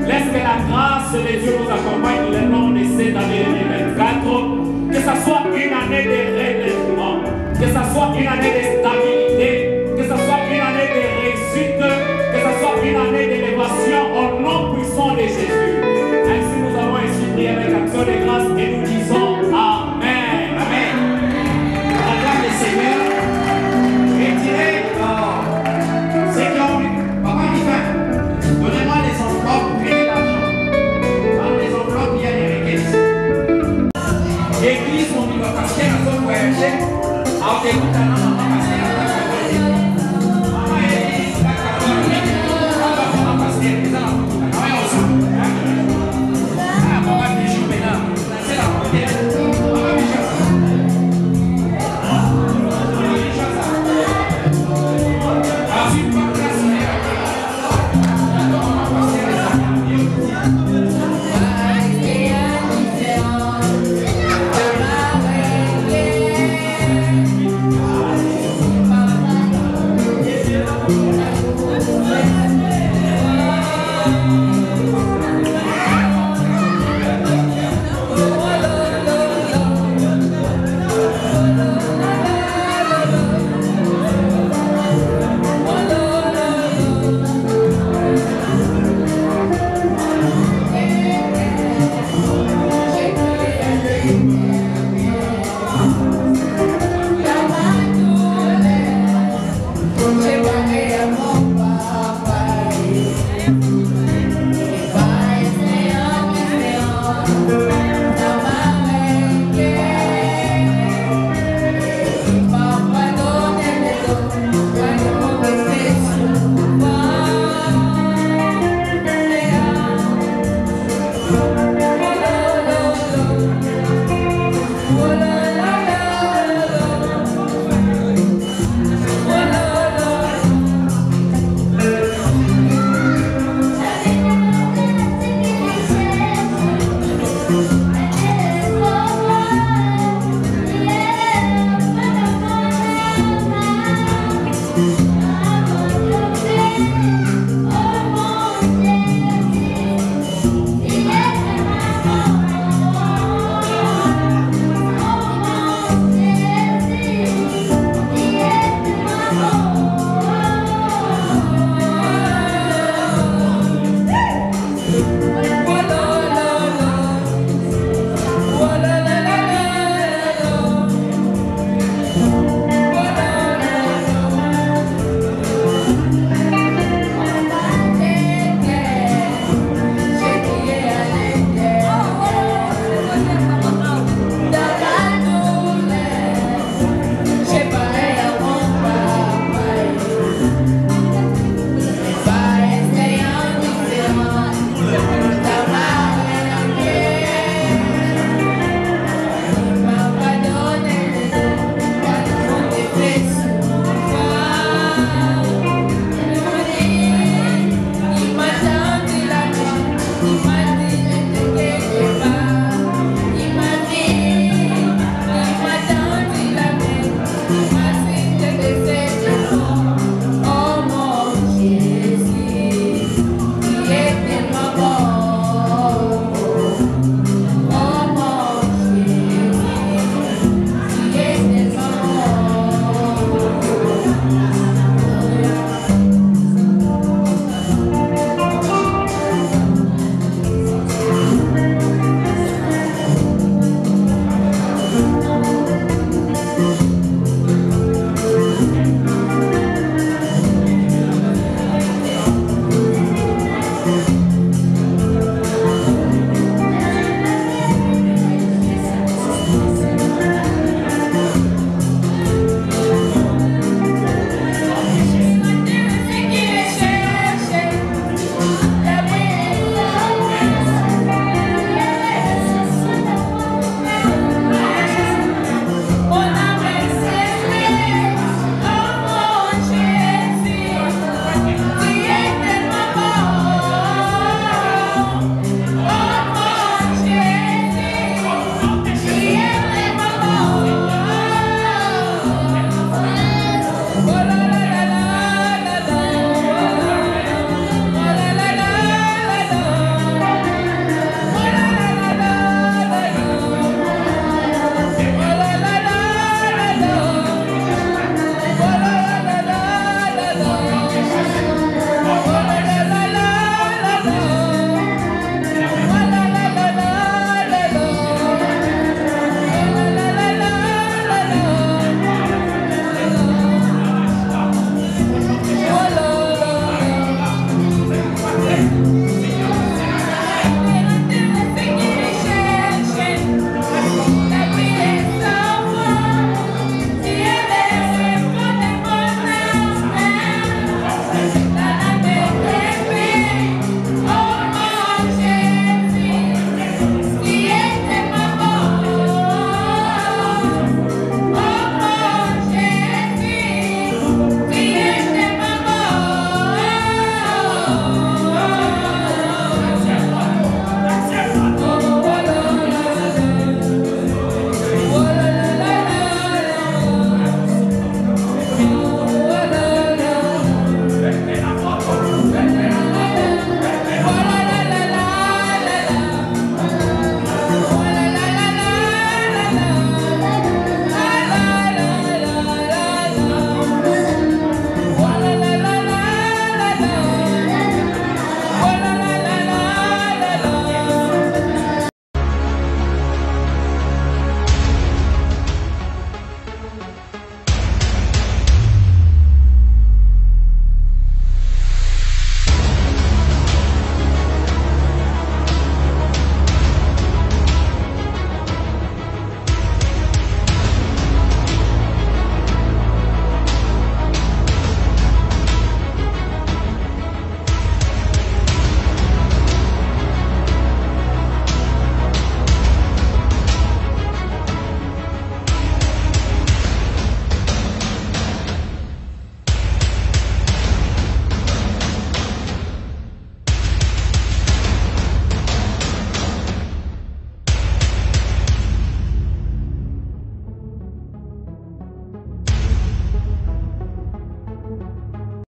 Laisse que la grâce de Dieu nous accompagne le long de cette année 2024. Que ce soit une année de relèvement, que ce soit une année de stabilité, que ce soit une année de réussite, que ce soit une année d'élévation au nom puissant de Jésus. Ainsi nous avons ainsi prié avec action de grâce et nous disons Amen. Amen. Acclame le Seigneur. Retirez ceux qui ont eu. Papa divin, donnez-moi les enveloppes, prenez l'argent. Dans les enveloppes, il y a des requêtes. L'église, mon parce qu'elle a voyagé, en débutant